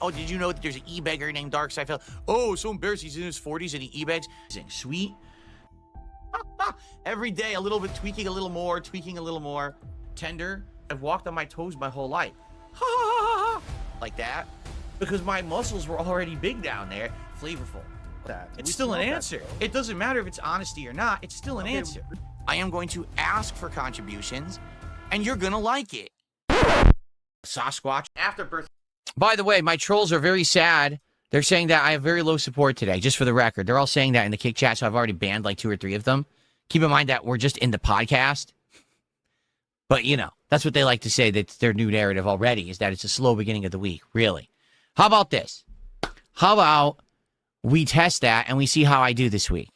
Oh, did you know that there's an e-beggar named Dark Side? Oh, so embarrassed. He's in his 40s and he e-begs. Sweet. Every day, a little bit, tweaking a little more, Tender. I've walked on my toes my whole life. Like that. Because my muscles were already big down there. Flavorful. It's still an answer. It doesn't matter if it's honesty or not. It's still an answer. I am going to ask for contributions, and you're going to like it. Sasquatch. Afterbirth. By the way, my trolls are very sad. They're saying that I have very low support today, just for the record. They're all saying that in the kick chat, so I've already banned like 2 or 3 of them. Keep in mind that we're just in the podcast. But, you know, that's what they like to say. That's their new narrative already, is that it's a slow beginning of the week. Really. How about this? How about we test that and we see how I do this week?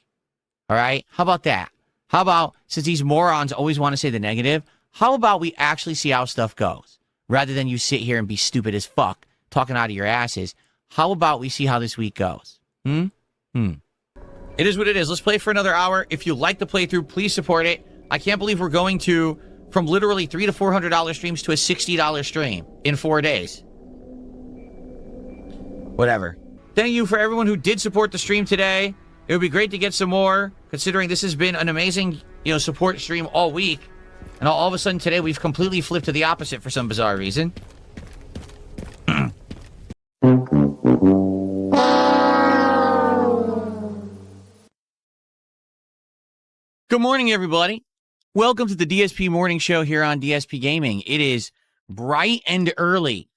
All right? How about that? How about, since these morons always want to say the negative, how about we actually see how stuff goes? Rather than you sit here and be stupid as fuck, talking out of your asses, how about we see how this week goes? It is what it is. Let's play for another hour. If you like the playthrough, please support it. I can't believe we're going from literally $300 to $400 streams to a $60 stream in 4 days. Whatever. Thank you for everyone who did support the stream today. It would be great to get some more, considering this has been an amazing, support stream all week. And all of a sudden today, we've completely flipped to the opposite for some bizarre reason. Good morning, everybody. Welcome to the DSP Morning Show here on DSP Gaming. It is bright and early.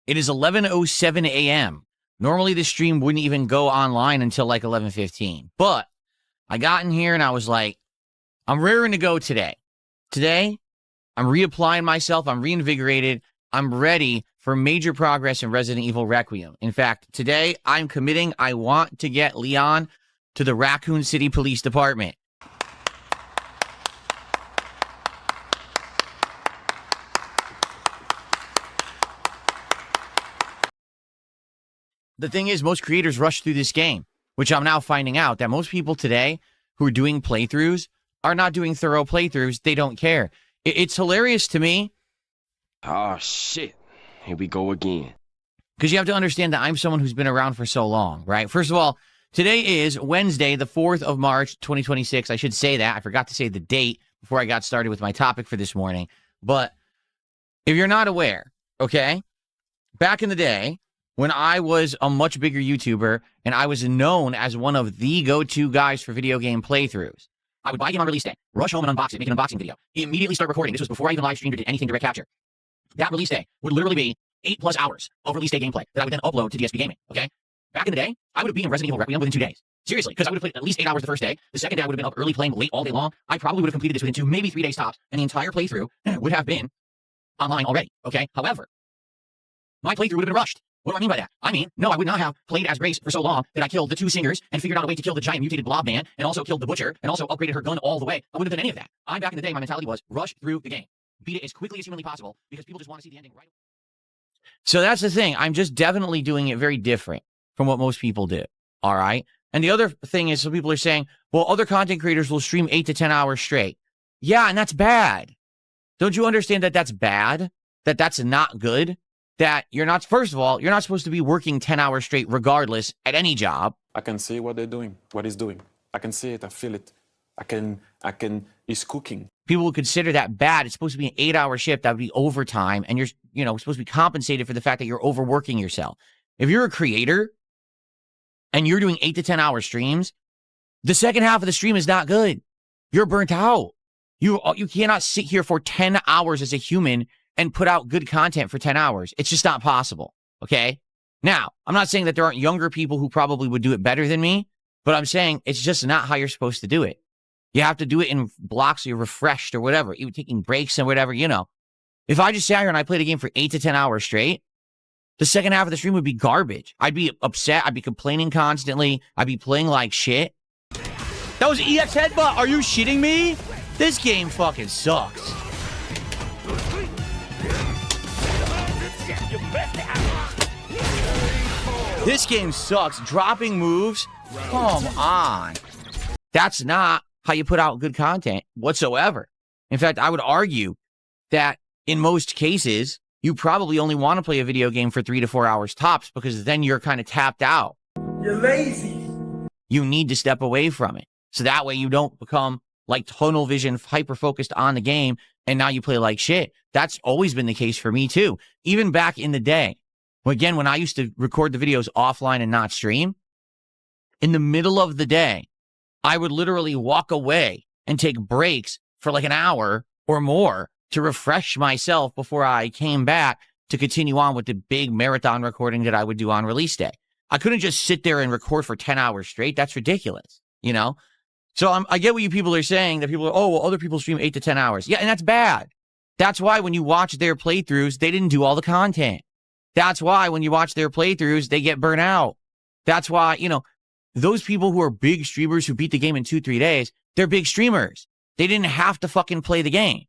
It is 11:07 a.m. Normally, this stream wouldn't even go online until like 11:15. But I got in here and I was like, I'm raring to go today. Today, I'm reapplying myself. I'm reinvigorated. I'm ready for major progress in Resident Evil Requiem. In fact, today, I'm committing. I want to get Leon to the Raccoon City Police Department. The thing is, most creators rush through this game, which I'm now finding out that most people today who are doing playthroughs are not doing thorough playthroughs. They don't care. It's hilarious to me. Oh, shit. Here we go again. Because you have to understand that I'm someone who's been around for so long, right? First of all, today is Wednesday, the 4th of March, 2026. I should say that. I forgot to say the date before I got started with my topic for this morning. But if you're not aware, okay, back in the day, when I was a much bigger YouTuber and I was known as one of the go-to guys for video game playthroughs, I would buy a game on release day, rush home and unbox it, make an unboxing video, immediately start recording. This was before I even live streamed or did anything direct capture. That release day would literally be 8+ hours of release day gameplay that I would then upload to DSP Gaming, okay? Back in the day, I would have been in Resident Evil Requiem within 2 days. Seriously, because I would have played at least 8 hours the first day. The second day, I would have been up early playing late all day long. I probably would have completed this within 2, maybe 3 days tops, and the entire playthrough would have been online already, okay? However, my playthrough would have been rushed. What do I mean by that? I mean, no, I would not have played as Grace for so long that I killed the 2 singers and figured out a way to kill the giant mutated blob man and also killed the butcher and also upgraded her gun all the way. I wouldn't have done any of that. Back in the day, my mentality was rush through the game. Beat it as quickly as humanly possible because people just want to see the ending right. So that's the thing. I'm just definitely doing it very different from what most people do. All right. And the other thing is some people are saying, well, other content creators will stream 8 to 10 hours straight. Yeah, and that's bad. Don't you understand that that's bad? That that's not good? That you're not, first of all, you're not supposed to be working 10 hours straight regardless at any job. I can see what they're doing, what he's doing. I can see it, I feel it. He's cooking. People would consider that bad. It's supposed to be an 8-hour shift. That would be overtime. And you're, supposed to be compensated for the fact that you're overworking yourself. If you're a creator and you're doing 8 to 10 hour streams, the second half of the stream is not good. You're burnt out. You cannot sit here for 10 hours as a human and put out good content for 10 hours. It's just not possible, okay? Now, I'm not saying that there aren't younger people who probably would do it better than me, but I'm saying it's just not how you're supposed to do it. You have to do it in blocks so you're refreshed or whatever, even taking breaks and whatever, If I just sat here and I played a game for 8 to 10 hours straight, the second half of the stream would be garbage. I'd be upset. I'd be complaining constantly. I'd be playing like shit. That was EX Headbutt. Are you shitting me? This game fucking sucks. This game sucks. Dropping moves? Come on. That's not how you put out good content whatsoever. In fact, I would argue that in most cases, you probably only want to play a video game for 3 to 4 hours tops, because then you're kind of tapped out. You're lazy. You need to step away from it. So that way you don't become like tunnel vision, hyper-focused on the game, and now you play like shit. That's always been the case for me too. Even back in the day, again, when I used to record the videos offline and not stream, in the middle of the day, I would literally walk away and take breaks for like an hour or more to refresh myself before I came back to continue on with the big marathon recording that I would do on release day. I couldn't just sit there and record for 10 hours straight. That's ridiculous, you know? So I get what you people are saying, that people are, oh, well, other people stream 8 to 10 hours. Yeah, and that's bad. That's why when you watch their playthroughs, they didn't do all the content. That's why when you watch their playthroughs, they get burnt out. That's why, you know, those people who are big streamers who beat the game in 2-3 days, they're big streamers. They didn't have to fucking play the game.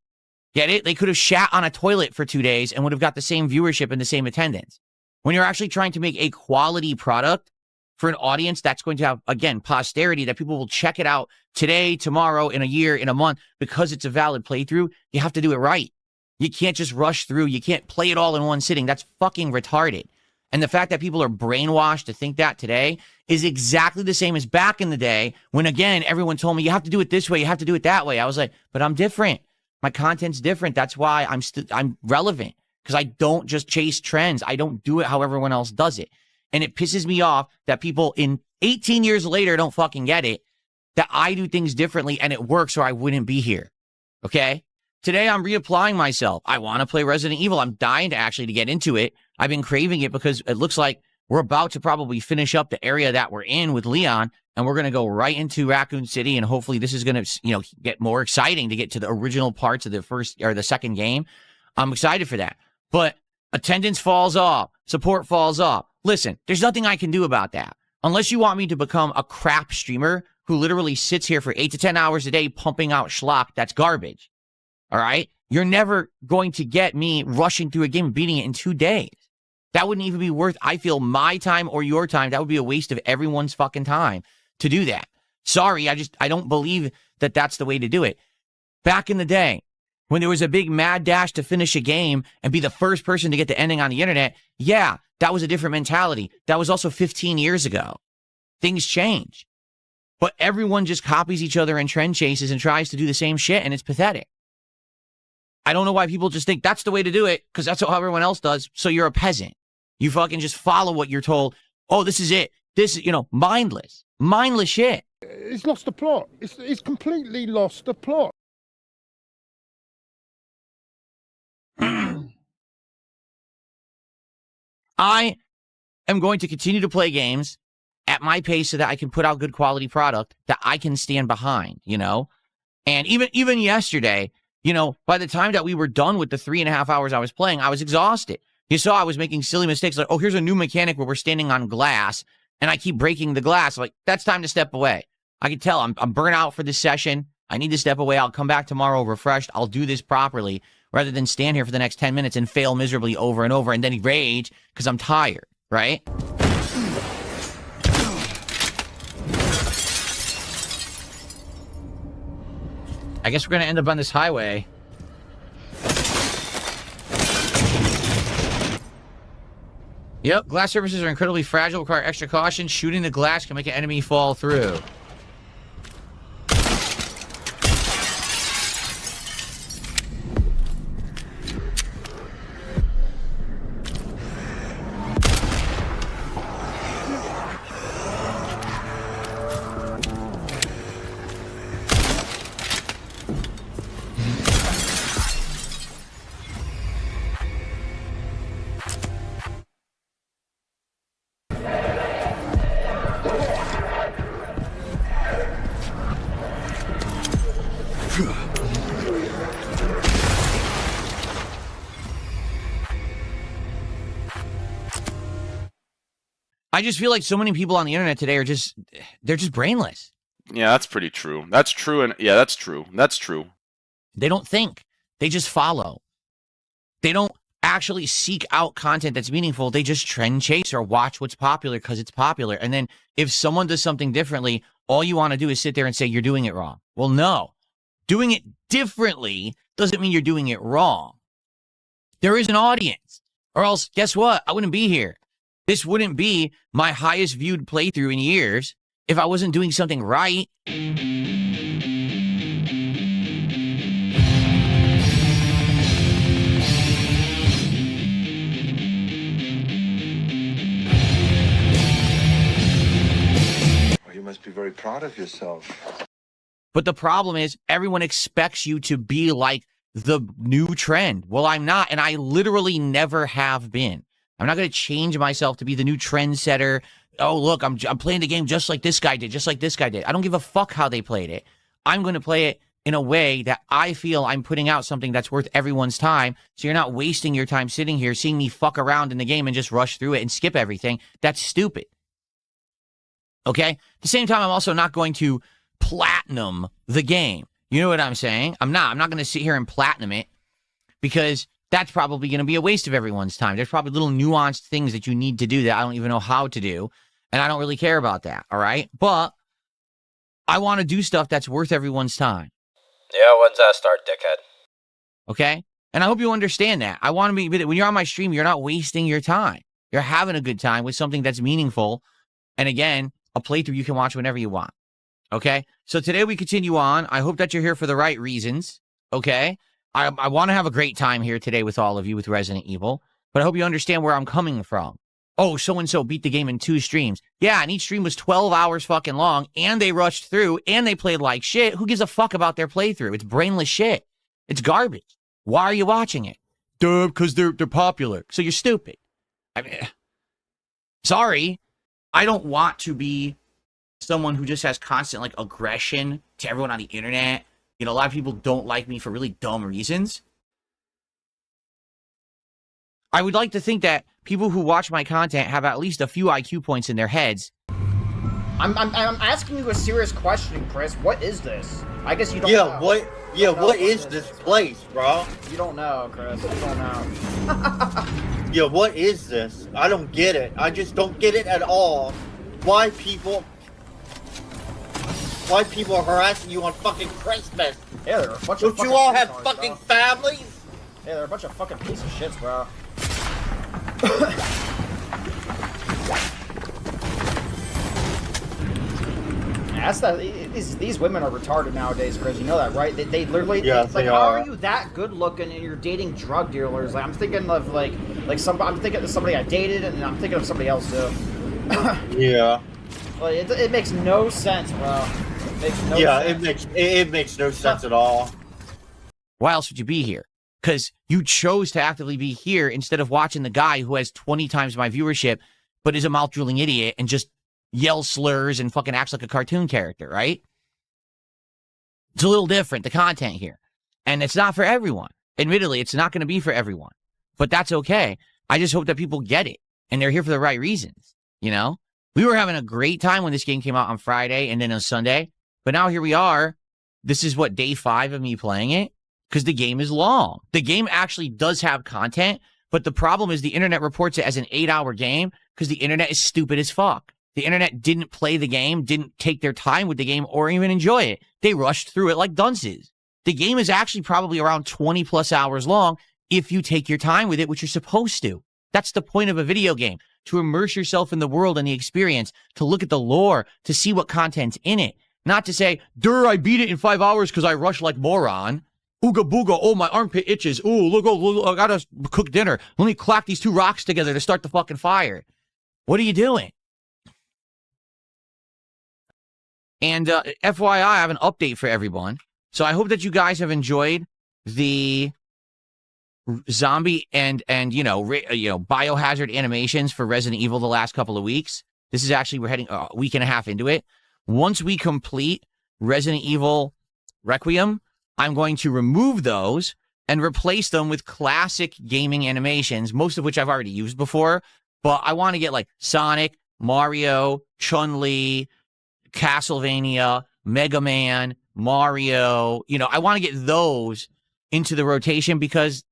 Get it? They could have shat on a toilet for 2 days and would have got the same viewership and the same attendance. When you're actually trying to make a quality product for an audience that's going to have, again, posterity, that people will check it out today, tomorrow, in a year, in a month, because it's a valid playthrough, you have to do it right. You can't just rush through. You can't play it all in one sitting. That's fucking retarded. And the fact that people are brainwashed to think that today is exactly the same as back in the day when, again, everyone told me, you have to do it this way, you have to do it that way. I was like, but I'm different. My content's different. That's why I'm relevant, because I don't just chase trends. I don't do it how everyone else does it. And it pisses me off that people in 18 years later don't fucking get it, that I do things differently and it works, or I wouldn't be here. Okay? Today, I'm reapplying myself. I want to play Resident Evil. I'm dying to get into it. I've been craving it because it looks like we're about to probably finish up the area that we're in with Leon, and we're going to go right into Raccoon City, and hopefully this is going to, you know, get more exciting to get to the original parts of the first or the second game. I'm excited for that. But attendance falls off. Support falls off. Listen, there's nothing I can do about that. Unless you want me to become a crap streamer who literally sits here for 8 to 10 hours a day pumping out schlock, that's garbage. All right? You're never going to get me rushing through a game and beating it in 2 days. That wouldn't even be worth, I feel, my time or your time. That would be a waste of everyone's fucking time to do that. Sorry, I don't believe that that's the way to do it. Back in the day, when there was a big mad dash to finish a game and be the first person to get the ending on the internet, yeah, that was a different mentality. That was also 15 years ago. Things change. But everyone just copies each other and trend chases and tries to do the same shit, and it's pathetic. I don't know why people just think that's the way to do it, because that's how everyone else does, so you're a peasant. You fucking just follow what you're told. Oh, this is it. This is, mindless. Mindless shit. It's lost the plot. It's completely lost the plot. I am going to continue to play games at my pace so that I can put out good quality product that I can stand behind, And even yesterday, by the time that we were done with the 3.5 hours I was playing, I was exhausted. You saw I was making silly mistakes like, oh, here's a new mechanic where we're standing on glass and I keep breaking the glass. Like, that's time to step away. I can tell I'm burnt out for this session. I need to step away. I'll come back tomorrow refreshed. I'll do this properly rather than stand here for the next 10 minutes and fail miserably over and over and then rage because I'm tired, right? I guess we're going to end up on this highway. Yep, glass surfaces are incredibly fragile, require extra caution. Shooting the glass can make an enemy fall through. I just feel like so many people on the internet today they're just brainless. Yeah, that's pretty true. That's true, and yeah, that's true. That's true. They don't think. They just follow. They don't actually seek out content that's meaningful. They just trend chase or watch what's popular because it's popular. And then if someone does something differently, all you want to do is sit there and say, you're doing it wrong. Well, no. Doing it differently doesn't mean you're doing it wrong. There is an audience. Or else, guess what? I wouldn't be here. This wouldn't be my highest viewed playthrough in years if I wasn't doing something right. You must be very proud of yourself. But the problem is everyone expects you to be like the new trend. Well, I'm not, and I literally never have been. I'm not going to change myself to be the new trendsetter. Oh, look, I'm playing the game just like this guy did, just like this guy did. I don't give a fuck how they played it. I'm going to play it in a way that I feel I'm putting out something that's worth everyone's time. So you're not wasting your time sitting here seeing me fuck around in the game and just rush through it and skip everything. That's stupid. Okay? At the same time, I'm also not going to platinum the game. You know what I'm saying? I'm not going to sit here and platinum it because that's probably going to be a waste of everyone's time. There's probably little nuanced things that you need to do that I don't even know how to do, and I don't really care about that, all right? But I want to do stuff that's worth everyone's time. Yeah, when's that start, dickhead? Okay? And I hope you understand that. I want to be, when you're on my stream, you're not wasting your time. You're having a good time with something that's meaningful. And again, a playthrough you can watch whenever you want. Okay? So today we continue on. I hope that you're here for the right reasons. Okay? I want to have a great time here today with all of you with Resident Evil. But I hope you understand where I'm coming from. Oh, so-and-so beat the game in 2 streams. Yeah, and each stream was 12 hours fucking long, and they rushed through, and they played like shit. Who gives a fuck about their playthrough? It's brainless shit. It's garbage. Why are you watching it? Duh, because they're popular. So you're stupid. I mean, sorry. I don't want to be someone who just has constant, like, aggression to everyone on the internet. You know, a lot of people don't like me for really dumb reasons. I would like to think that people who watch my content have at least a few IQ points in their heads. I'm asking you a serious question, Chris. What is this? I guess you don't know. What is this place, bro? You don't know, Chris. You don't know. Yeah, what is this? I don't get it. I just don't get it at all. Why people are harassing you on fucking Christmas? Yeah, they're a bunch of Don't you all have retards, fucking bro. families? Yeah, they're a bunch of fucking piece of shits, bro. These women are retarded nowadays, Chris. You know that, right? They literally, Yes, like, they how are. are you that good looking and you're dating drug dealers? Like, I'm thinking of I'm thinking of somebody I dated, and I'm thinking of somebody else too. Yeah. Like, it makes no sense, bro. It makes no sense. It makes no sense at all. Why else would you be here? Because you chose to actively be here instead of watching the guy who has 20 times my viewership, but is a mouth-drooling idiot and just yells slurs and fucking acts like a cartoon character, right? It's a little different, the content here. And it's not for everyone. Admittedly, it's not going to be for everyone. But that's okay. I just hope that people get it. And they're here for the right reasons, you know? We were having a great time when this game came out on Friday and then on Sunday. But now here we are. This is what, day 5 of me playing it? Because the game is long. The game actually does have content, but the problem is the internet reports it as an 8-hour game because the internet is stupid as fuck. The internet didn't play the game, didn't take their time with the game, or even enjoy it. They rushed through it like dunces. The game is actually probably around 20 plus hours long if you take your time with it, which you're supposed to. That's the point of a video game, to immerse yourself in the world and the experience, to look at the lore, to see what content's in it. Not to say, durr, I beat it in 5 hours because I rushed like moron. Ooga booga, oh, my armpit itches. Ooh, look, I gotta cook dinner. Let me clack these 2 rocks together to start the fucking fire. What are you doing? And FYI, I have an update for everyone. So I hope that you guys have enjoyed the zombie and biohazard animations for Resident Evil the last couple of weeks. This is actually, we're heading a week and a half into it. Once we complete Resident Evil Requiem, I'm going to remove those and replace them with classic gaming animations, most of which I've already used before. But I want to get like Sonic, Mario, Chun-Li, Castlevania, Mega Man, Mario. You know, I want to get those into the rotation because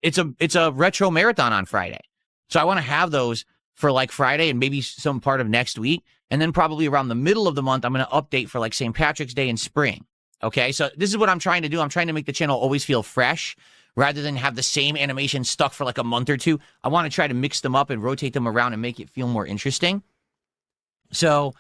it's a retro marathon on Friday. So I want to have those for like Friday and maybe some part of next week. And then probably around the middle of the month, I'm going to update for like St. Patrick's Day in spring. Okay, so this is what I'm trying to do. I'm trying to make the channel always feel fresh, rather than have the same animation stuck for like a month or two. I want to try to mix them up and rotate them around and make it feel more interesting. So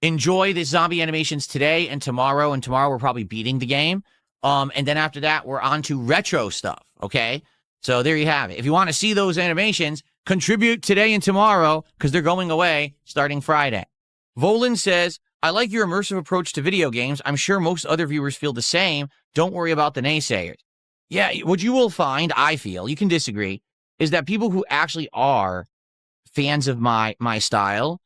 enjoy the zombie animations today and tomorrow. And tomorrow we're probably beating the game. And then after that, we're on to retro stuff. Okay. So there you have it. If you want to see those animations, contribute today and tomorrow because they're going away starting Friday. Volan says, I like your immersive approach to video games. I'm sure most other viewers feel the same. Don't worry about the naysayers. Yeah, what you will find, I feel, you can disagree, is that people who actually are fans of my style,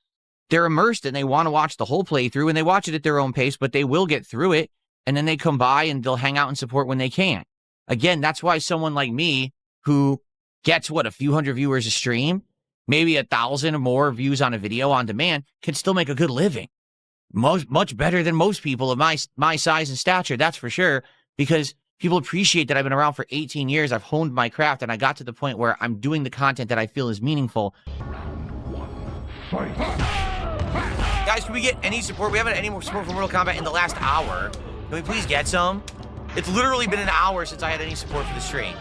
they're immersed and they want to watch the whole playthrough and they watch it at their own pace, but they will get through it and then they come by and they'll hang out and support when they can. Again, that's why someone like me who gets, a few hundred viewers a stream, maybe 1,000 or more views on a video on demand, can still make a good living. Much better than most people of my size and stature, that's for sure, because people appreciate that I've been around for 18 years, I've honed my craft, and I got to the point where I'm doing the content that I feel is meaningful. Guys, can we get any support? We haven't had any more support from Mortal Kombat in the last hour. Can we please get some? It's literally been an hour since I had any support for the stream.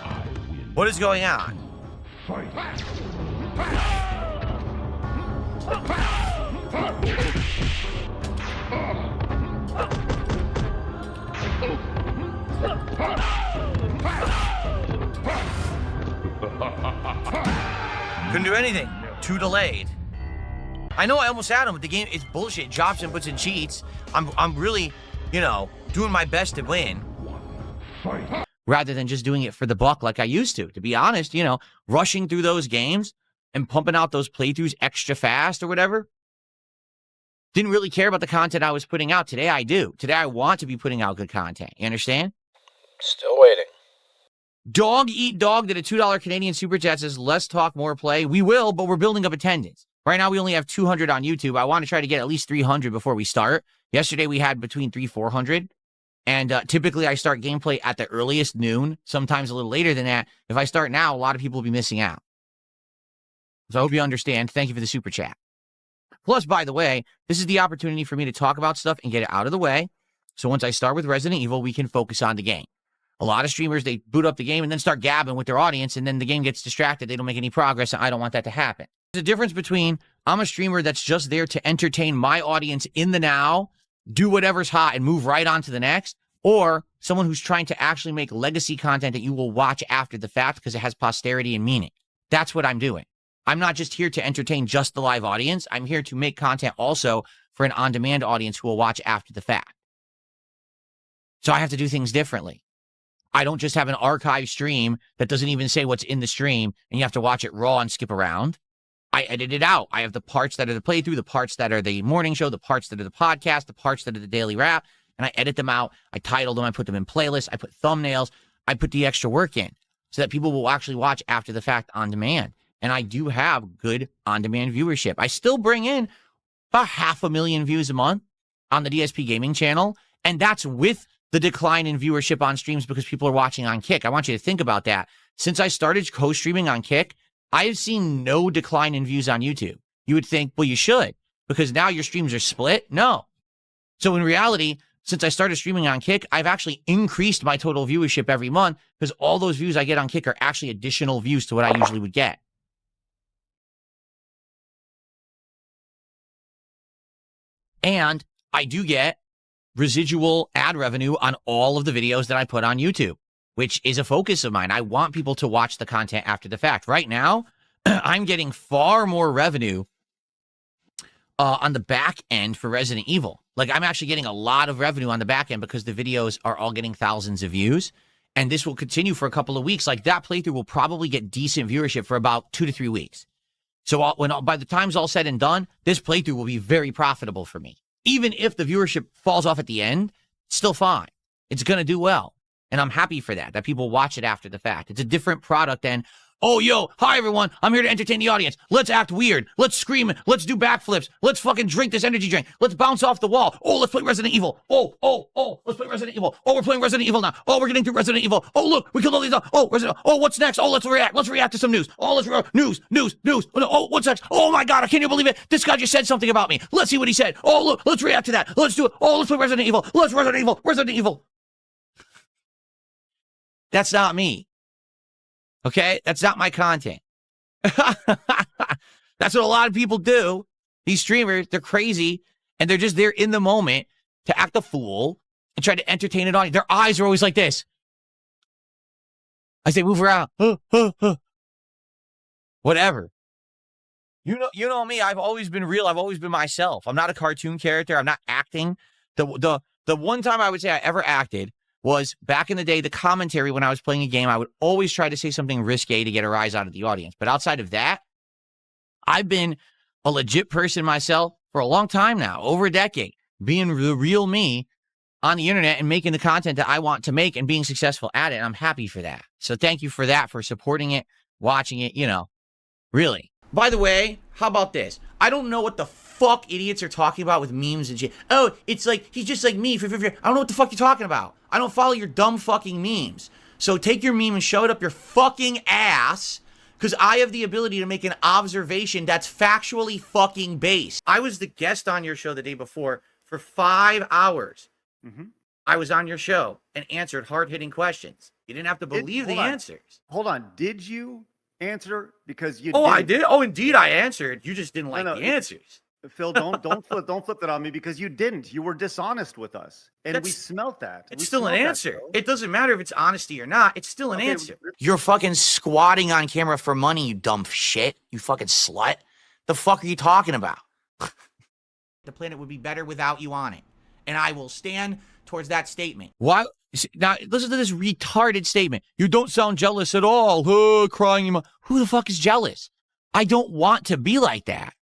What is going on? Couldn't do anything. Too delayed. I know I almost had him, but the game, it's bullshit. Drops, inputs, and cheats. I'm really, doing my best to win. Rather than just doing it for the buck like I used to. To be honest, rushing through those games and pumping out those playthroughs extra fast or whatever. Didn't really care about the content I was putting out. Today I do. Today I want to be putting out good content. You understand? Still waiting. Dog Eat Dog did a $2 Canadian Super Chat, says, less talk, more play. We will, but we're building up attendance. Right now we only have 200 on YouTube. I want to try to get at least 300 before we start. Yesterday we had between 300-400. And typically I start gameplay at the earliest noon, sometimes a little later than that. If I start now, a lot of people will be missing out. So I hope you understand. Thank you for the super chat. Plus, by the way, this is the opportunity for me to talk about stuff and get it out of the way. So once I start with Resident Evil, we can focus on the game. A lot of streamers, they boot up the game and then start gabbing with their audience, and then the game gets distracted. They don't make any progress, and I don't want that to happen. There's a difference between I'm a streamer that's just there to entertain my audience in the now, do whatever's hot and move right on to the next, or someone who's trying to actually make legacy content that you will watch after the fact because it has posterity and meaning. That's what I'm doing. I'm not just here to entertain just the live audience. I'm here to make content also for an on-demand audience who will watch after the fact. So I have to do things differently. I don't just have an archive stream that doesn't even say what's in the stream and you have to watch it raw and skip around. I edit it out. I have the parts that are the playthrough, the parts that are the morning show, the parts that are the podcast, the parts that are the daily wrap, and I edit them out. I title them. I put them in playlists. I put thumbnails. I put the extra work in so that people will actually watch after the fact on demand. And I do have good on-demand viewership. I still bring in about 500,000 views a month on the DSP Gaming channel, and that's with the decline in viewership on streams because people are watching on Kick. I want you to think about that. Since I started co-streaming on Kick, I have seen no decline in views on YouTube. You would think, well, you should, because now your streams are split. No. So in reality, since I started streaming on Kick, I've actually increased my total viewership every month because all those views I get on Kick are actually additional views to what I usually would get. And I do get residual ad revenue on all of the videos that I put on YouTube, which is a focus of mine. I want people to watch the content after the fact. Right now, I'm getting far more revenue on the back end for Resident Evil. Like, I'm actually getting a lot of revenue on the back end because the videos are all getting thousands of views. And this will continue for a couple of weeks. Like, that playthrough will probably get decent viewership for about 2 to 3 weeks. So by the time's all said and done, this playthrough will be very profitable for me. Even if the viewership falls off at the end, still fine. It's going to do well. And I'm happy for that people watch it after the fact. It's a different product than, oh, yo, hi, everyone. I'm here to entertain the audience. Let's act weird. Let's scream. Let's do backflips. Let's fucking drink this energy drink. Let's bounce off the wall. Oh, let's play Resident Evil. Oh, let's play Resident Evil. Oh, we're playing Resident Evil now. Oh, we're getting through Resident Evil. Oh, look, we killed all these. Oh, Resident Evil. Oh, what's next? Oh, let's react. Let's react to some news. Oh, let's news. Oh, what's next? Oh, my God, I can't even believe it. This guy just said something about me. Let's see what he said. Oh, look, let's react to that. Let's do it. Oh, let's play Resident Evil. Let's Resident Evil. Resident Evil. That's not me. Okay? That's not my content. That's what a lot of people do. These streamers, they're crazy, and they're just there in the moment to act a fool and try to entertain an audience. Their eyes are always like this. I say, move around. Whatever. You know me. I've always been real. I've always been myself. I'm not a cartoon character. I'm not acting. The one time I would say I ever acted was back in the day, the commentary when I was playing a game. I would always try to say something risque to get a rise out of the audience. But outside of that, I've been a legit person myself for a long time now, over a decade, being the real me on the internet and making the content that I want to make and being successful at it. And I'm happy for that. So thank you for that, for supporting it, watching it, really. By the way, how about this? I don't know what the fuck idiots are talking about with memes and shit. Oh, it's like, he's just like me. I don't know what the fuck you're talking about. I don't follow your dumb fucking memes. So take your meme and shove it up your fucking ass, because I have the ability to make an observation that's factually fucking based. I was the guest on your show the day before for 5 hours. Mm-hmm. I was on your show and answered hard-hitting questions. You didn't have to believe the answers. Hold on. Did you answer? Because you Oh, didn't. I did? Oh, indeed I answered. You just didn't like the answers. Phil, don't flip that on me, because you didn't. You were dishonest with us, and we smelt that. It's still an answer. It doesn't matter if it's honesty or not. It's still an answer. You're fucking squatting on camera for money, you dumb shit. You fucking slut. The fuck are you talking about? The planet would be better without you on it. And I will stand towards that statement. Why? Now, listen to this retarded statement. You don't sound jealous at all. Crying. Who the fuck is jealous? I don't want to be like that.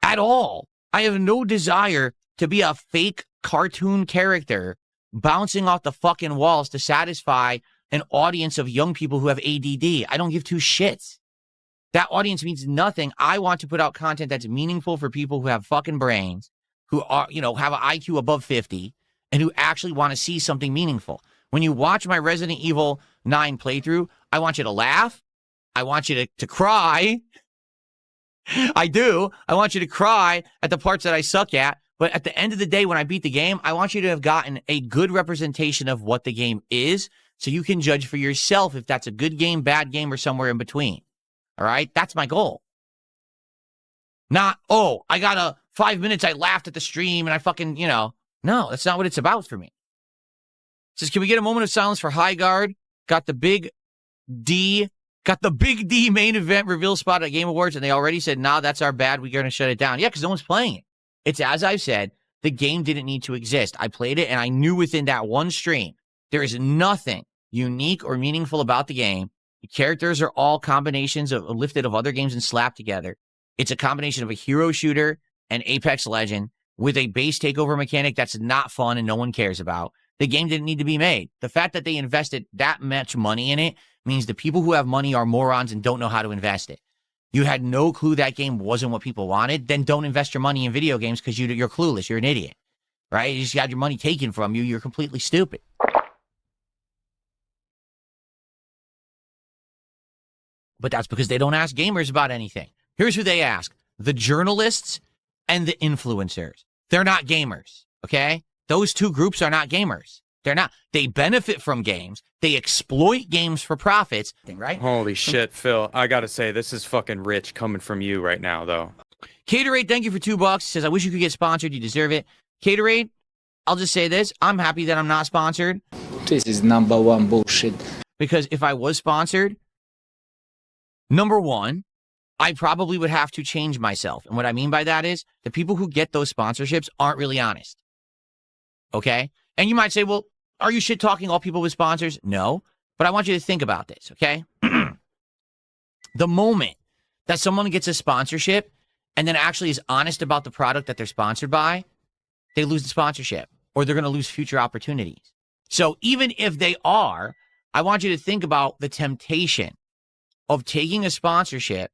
At all. I have no desire to be a fake cartoon character bouncing off the fucking walls to satisfy an audience of young people who have ADD. I don't give two shits. That audience means nothing. I want to put out content that's meaningful for people who have fucking brains, who are, have an IQ above 50, and who actually want to see something meaningful. When you watch my Resident Evil 9 playthrough, I want you to laugh. I want you to cry. I do. I want you to cry at the parts that I suck at. But at the end of the day, when I beat the game, I want you to have gotten a good representation of what the game is, so you can judge for yourself if that's a good game, bad game, or somewhere in between. All right? That's my goal. Not, oh, I got a 5 minutes, I laughed at the stream, and I fucking, No, that's not what it's about for me. It says, can we get a moment of silence for High Guard? Got the big D main event reveal spot at Game Awards, and they already said, nah, that's our bad. We're going to shut it down. Yeah, because no one's playing it. It's as I've said, the game didn't need to exist. I played it, and I knew within that one stream, there is nothing unique or meaningful about the game. The characters are all combinations of lifted of other games and slapped together. It's a combination of a hero shooter and Apex Legend with a base takeover mechanic that's not fun and no one cares about. The game didn't need to be made. The fact that they invested that much money in it means the people who have money are morons and don't know how to invest it. You had no clue that game wasn't what people wanted, then don't invest your money in video games because you're clueless. You're an idiot, right? You just got your money taken from you. You're completely stupid. But that's because they don't ask gamers about anything. Here's who they ask: the journalists and the influencers. They're not gamers, okay? Those two groups are not gamers. They're not. They benefit from games. They exploit games for profits, right? Holy shit, Phil. I gotta say, this is fucking rich coming from you right now, though. Caterade, thank you for $2. Says, I wish you could get sponsored. You deserve it. Caterade, I'll just say this. I'm happy that I'm not sponsored. This is #1 bullshit. Because if I was sponsored, number one, I probably would have to change myself. And what I mean by that is the people who get those sponsorships aren't really honest. Okay? And you might say, well, are you shit talking all people with sponsors? No. But I want you to think about this, okay? The moment that someone gets a sponsorship and then actually is honest about the product that they're sponsored by, they lose the sponsorship or they're going to lose future opportunities. So even if they are, I want you to think about the temptation of taking a sponsorship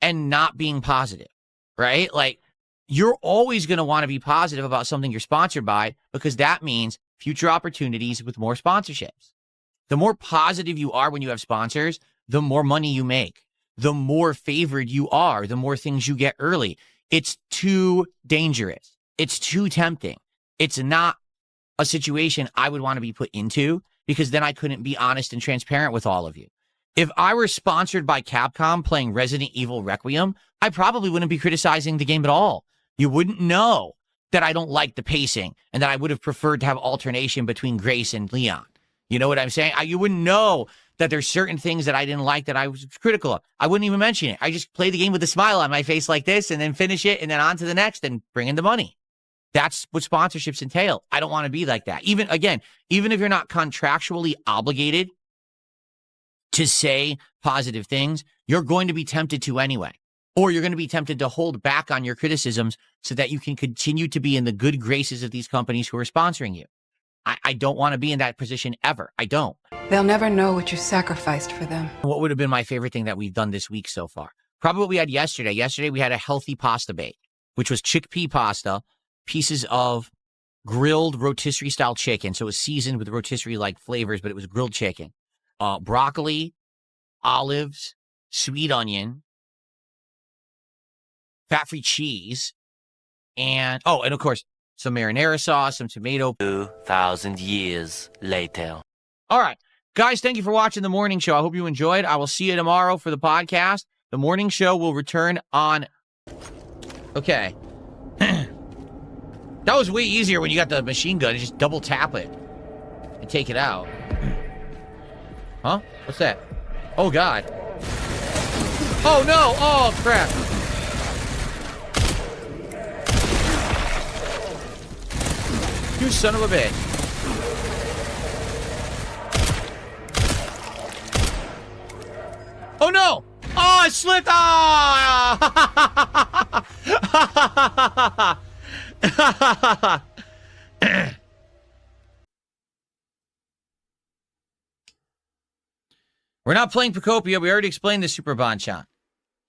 and not being positive, right? Like, you're always going to want to be positive about something you're sponsored by because that means future opportunities with more sponsorships. The more positive you are when you have sponsors, the more money you make. The more favored you are, the more things you get early. It's too dangerous. It's too tempting. It's not a situation I would want to be put into because then I couldn't be honest and transparent with all of you. If I were sponsored by Capcom playing Resident Evil Requiem, I probably wouldn't be criticizing the game at all. You wouldn't know that I don't like the pacing and that I would have preferred to have alternation between Grace and Leon. You know what I'm saying? You wouldn't know that there's certain things that I didn't like that I was critical of. I wouldn't even mention it. I just play the game with a smile on my face like this and then finish it and then on to the next and bring in the money. That's what sponsorships entail. I don't want to be like that. Even if you're not contractually obligated to say positive things, you're going to be tempted to anyway. Or you're going to be tempted to hold back on your criticisms so that you can continue to be in the good graces of these companies who are sponsoring you. I don't want to be in that position ever. I don't. They'll never know what you sacrificed for them. What would have been my favorite thing that we've done this week so far? Probably what we had yesterday. Yesterday we had a healthy pasta bake, which was chickpea pasta, pieces of grilled rotisserie style chicken. So it was seasoned with rotisserie like flavors, but it was grilled chicken. Broccoli, olives, sweet onion, fat-free cheese, and of course, some marinara sauce, some tomato. 2,000 years later. All right. Guys, thank you for watching the morning show. I hope you enjoyed. I will see you tomorrow for the podcast. The morning show will return on... Okay. That was way easier when you got the machine gun. You just double tap it and take it out. Huh? What's that? Oh, God. Oh, no. Oh, crap. You son of a bitch. Oh, no. Oh, I slipped. Oh. We're not playing Procopia. We already explained the Super Bonchon.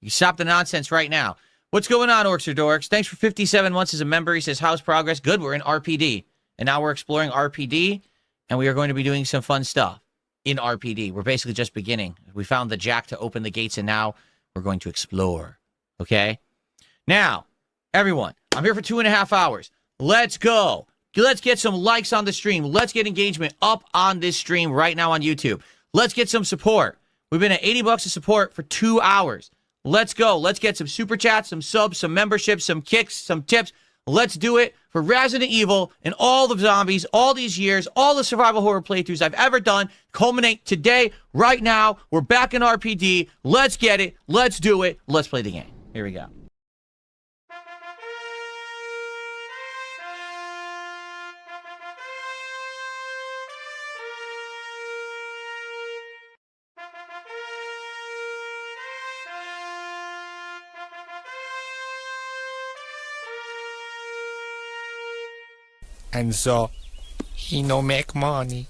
You stop the nonsense right now. What's going on, Orcs or Dorks? Thanks for 57 months as a member. He says, how's progress? Good. We're in RPD. And now we're exploring RPD, and we are going to be doing some fun stuff in RPD. We're basically just beginning. We found the jack to open the gates, and now we're going to explore. Okay? Now, everyone, I'm here for 2.5 hours. Let's go. Let's get some likes on the stream. Let's get engagement up on this stream right now on YouTube. Let's get some support. We've been at $80 of support for 2 hours. Let's go. Let's get some super chats, some subs, some memberships, some kicks, some tips. Let's do it for Resident Evil and all the zombies, all these years, all the survival horror playthroughs I've ever done culminate today, right now. We're back in RPD. Let's get it. Let's do it. Let's play the game. Here we go. And so, he no make money.